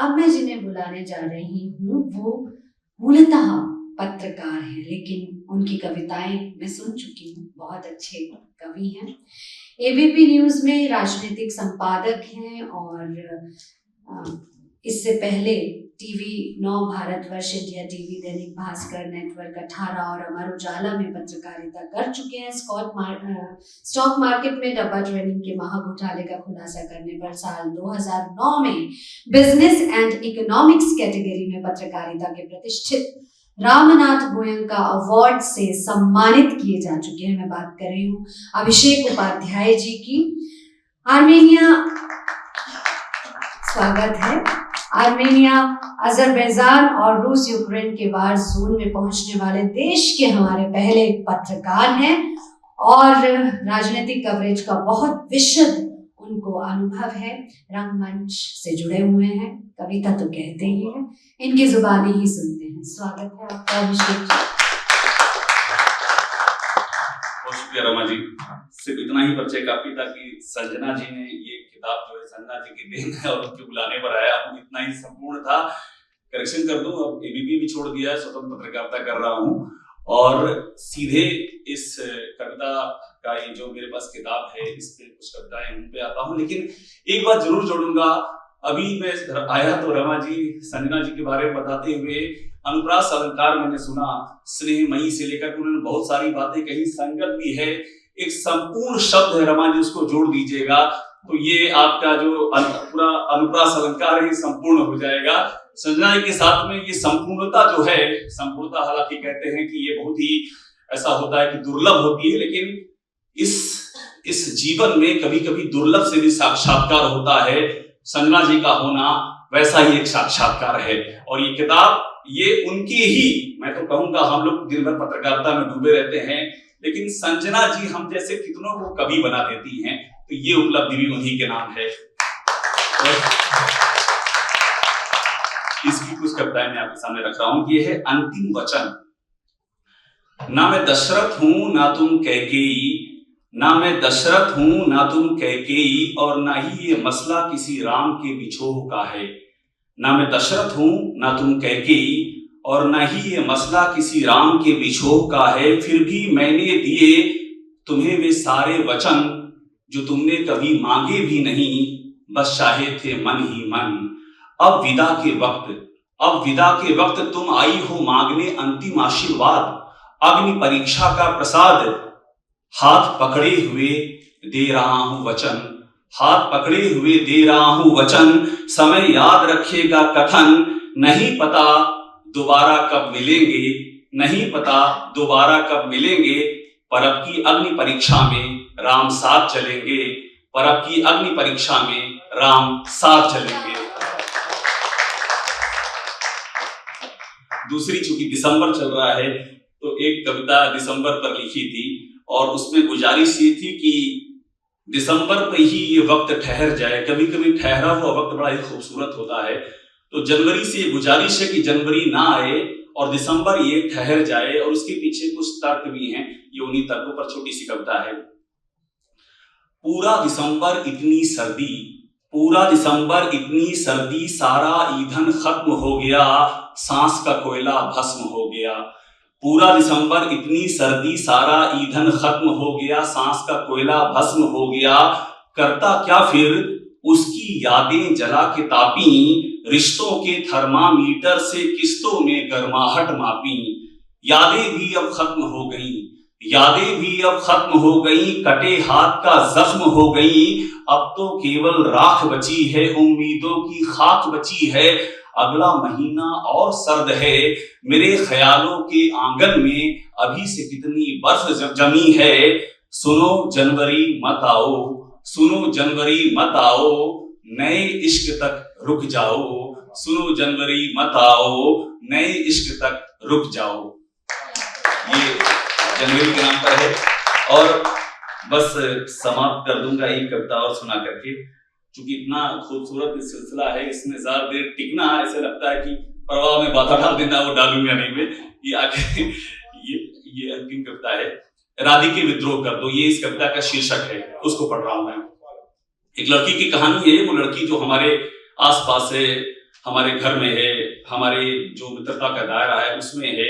अब मैं जिन्हें बुलाने जा रही हूँ वो मूलतः पत्रकार हैं, लेकिन उनकी कविताएं मैं सुन चुकी हूँ, बहुत अच्छे कवि हैं। एबीपी न्यूज़ में राजनीतिक संपादक हैं और इससे पहले TV 9, Bharatvarsh, India TV, Dainik Bhaskar, network 18 और अमर उजाला में पत्रकारिता कर चुके हैं। स्टॉक मार्केट में डब्बा ट्रेडिंग के महाघोटाले का खुलासा करने पर साल 2009 में बिजनेस एंड इकोनॉमिक्स कैटेगरी में पत्रकारिता के प्रतिष्ठित रामनाथ गोयनका अवार्ड से सम्मानित किए जा चुके हैं। मैं बात कर रही हूँ अभिषेक उपाध्याय जी की। आर्मेनिया, स्वागत है। आर्मेनिया, अजरबैजान और रूस यूक्रेन के वार जोन में पहुंचने वाले देश के हमारे पहले पत्रकार हैं और राजनीतिक कवरेज का बहुत विशद उनको अनुभव है। रंगमंच से जुड़े हुए हैं, कविता तो कहते ही हैं, इनकी जुबानी ही सुनते हैं। स्वागत है आपका अभिषेक जी। बहुत शुक्रिया रमा जी। सिर्फ इतना ही परिचय काफी था कि संजना जी ने ये किताब जो है संजना जी की देन है और उनके बुलाने पर आया हूँ, इतना ही संपूर्ण था। करेक्शन कर दूं, अब एबीपी भी छोड़ दिया है, स्वतंत्र पत्रकारिता कर रहा हूँ और सीधे इस कविता का ये जो मेरे पास किताब है इस पे कुछ कविताएं उन पे आता हूँ। लेकिन एक बात जरूर जोड़ूंगा, अभी मैं आया तो रमा जी संजना जी के बारे में बताते हुए अनुप्रास अलंकार मैंने सुना, स्नेहमयी से लेकर उन्होंने बहुत सारी बातें कही, संगत भी है, एक संपूर्ण शब्द है रमा जी, उसको जोड़ दीजिएगा तो ये आपका जो पूरा अनुप्रास अलंकार है संपूर्ण हो जाएगा। संजना जी के साथ में ये संपूर्णता जो है, संपूर्णता हालांकि कहते हैं कि ये बहुत ही ऐसा होता है कि दुर्लभ होती है, लेकिन इस जीवन में कभी कभी दुर्लभ से भी साक्षात्कार होता है। संजना जी का होना वैसा ही एक साक्षात्कार है और ये किताब ये उनकी ही, मैं तो कहूंगा हम लोग दिन भर पत्रकारिता में डूबे रहते हैं, लेकिन संजना जी हम जैसे कितनों को कवि बना देती हैं, तो ये उपलब्धि भी उन्हीं के नाम है। इसकी कुछ कविताएं मैं आपके सामने रख रहा हूं। ये है अंतिम वचन। ना मैं दशरथ हूं ना तुम कैकेयी, ना मैं दशरथ हूं ना तुम कैकेयी, और ना ही ये मसला किसी राम के बिछोह का है। ना मैं दशरथ हूं ना तुम कैकेयी, और ना ही ये मसला किसी राम के बिछोह का है। फिर भी मैंने दिए तुम्हें वे सारे वचन जो तुमने कभी मांगे भी नहीं, बस चाहे थे मन ही मन। अब विदा के वक्त तुम आई हो मांगने अंतिम आशीर्वाद, अग्नि परीक्षा का प्रसाद। हाथ पकड़े हुए दे रहा हूं वचन, हाथ पकड़े हुए दे रहा हूं वचन। समय याद रखेगा कथन, नहीं पता दोबारा कब मिलेंगे, नहीं पता दोबारा कब मिलेंगे। पर अब की अग्नि परीक्षा में राम साथ चलेंगे, पर अब की अग्नि परीक्षा में राम साथ चलेंगे। दूसरी, चूंकि दिसंबर चल रहा है तो एक कविता दिसंबर पर लिखी थी और उसमें गुजारिश ये थी कि दिसंबर पे ही ये वक्त ठहर जाए। कभी कभी ठहरा हुआ वक्त बड़ा ही खूबसूरत होता है, तो जनवरी से ये गुजारिश है कि जनवरी ना आए और दिसंबर ये ठहर जाए। और उसके पीछे कुछ तर्क भी हैं, ये उन्हीं तर्कों पर छोटी सी कविता है। पूरा दिसंबर इतनी सर्दी, पूरा दिसंबर इतनी सर्दी, सारा ईंधन खत्म हो गया, सांस का कोयला भस्म हो गया। पूरा दिसंबर इतनी सर्दी, सारा ईंधन खत्म हो गया, सांस का कोयला भस्म हो गया। करता क्या फिर उसकी यादें जला के तापी, रिश्तों के थर्मामीटर से किस्तों में गर्माहट मापी। यादें भी अब खत्म हो गई, यादें भी अब खत्म हो गई, कटे हाथ का जख्म हो गई। अब तो केवल राख बची है, उम्मीदों की खाक बची है। अगला महीना और सर्द है, मेरे ख्यालों के आंगन में अभी से कितनी बर्फ जमी है। सुनो जनवरी मत आओ, सुनो जनवरी मत आओ, नए इश्क तक रुक जाओ। सुनो जनवरी मत आओ, नए इश्क तक रुक जाओ। ये जनवरी के नाम पर है। और बस समाप्त कर दूंगा एक कविता और सुना करके, क्योंकि इतना खूबसूरत सिलसिला है, इसमें ज्यादा देर टिकना ऐसे लगता है कि प्रवाह में बाधा डाल देना, वो डालूंगा नहीं मैं। ये आगे ये अंतिम कविता है, राधिके विद्रोह कर दो। ये इस कविता का शीर्षक है, उसको पढ़ रहा हूं मैं। एक लड़की की कहानी है। वो लड़की जो हमारे आसपास है, हमारे घर में है, हमारे जो मित्रता का दायरा है उसमें है,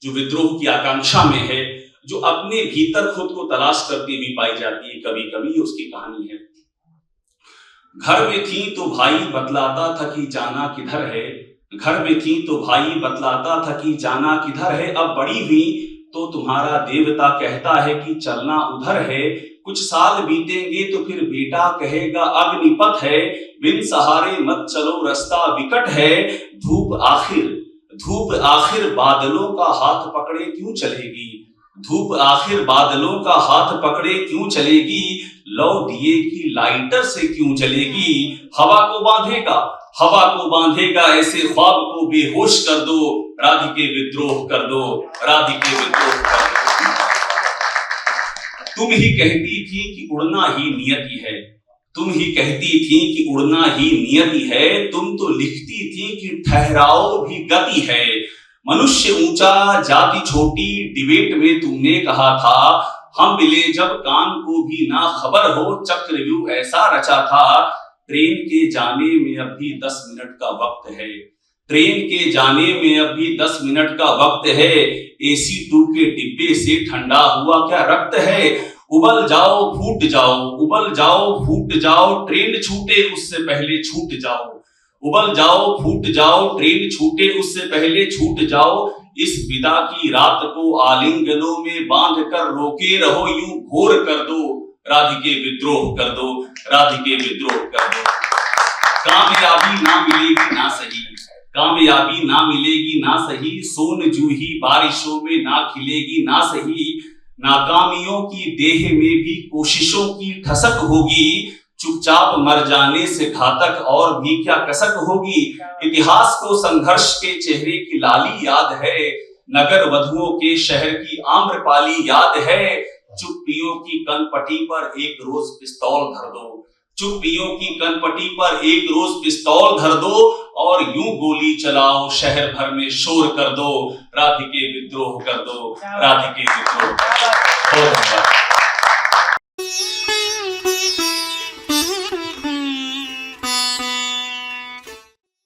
जो विद्रोह की आकांक्षा में है, जो अपने भीतर खुद को तलाश करती हुई पाई जाती है कभी कभी, उसकी कहानी है। घर में थी तो भाई बतलाता था कि जाना किधर है, घर में थी तो भाई बतलाता था कि जाना किधर है, अब बड़ी हुई तो तुम्हारा देवता कहता है कि चलना उधर है। कुछ साल बीतेंगे तो फिर बेटा कहेगा अग्निपथ है, बिन सहारे मत चलो रास्ता विकट है। धूप आखिर बादलों का हाथ पकड़े क्यों चलेगी, धूप आखिर बादलों का हाथ पकड़े क्यों चलेगी, लौ दिए की लाइटर से क्यों जलेगी। हवा को बांधेगा ऐसे ख्वाब को बेहोश कर दो, राधिके विद्रोह कर दो, राधिके विद्रोह कर दो। तुम ही कहती थी कि उड़ना ही नियति है, तुम ही कहती थी कि उड़ना ही नियति है, तुम तो लिखती थी कि ठहराओ भी गति है। मनुष्य ऊंचा जाति छोटी डिबेट में तुमने कहा था, हम मिले जब कान को भी ना खबर हो, चक्रव्यूह ऐसा रचा था। ट्रेन के जाने में अभी 10 मिनट का वक्त है, ट्रेन के जाने में अभी 10 मिनट का वक्त है, AC 2 के डिब्बे से ठंडा हुआ क्या रक्त है। उबल जाओ फूट जाओ, उबल जाओ फूट जाओ, ट्रेन छूटे उससे पहले छूट जाओ, उबल जाओ फूट जाओ, ट्रेन छूटे उससे पहले छूट जाओ। इस विदा की रात को आलिंगनों में बांध कर रोके रहो, यूं घोर कर दो, राधिके विद्रोह कर दो, राधिके विद्रोह कर दो। कामयाबी ना मिलेगी ना सही, कामयाबी ना मिलेगी ना सही, सोन जूही बारिशों में ना खिलेगी ना सही। नाकामियों की देह में भी कोशिशों की ठसक होगी, चुपचाप मर जाने से घातक और भी क्या कसक होगी। इतिहास को संघर्ष के चेहरे की लाली याद है, नगर वधुओं के शहर की आम्रपाली याद है। चुप्पियों की कनपटी पर एक रोज पिस्तौल धर दो, चुप्पियों की कनपटी पर एक रोज पिस्तौल धर दो, और यूं गोली चलाओ शहर भर में शोर कर दो, राधिके विद्रोह कर दो, राधिके विद्रोह। बहुत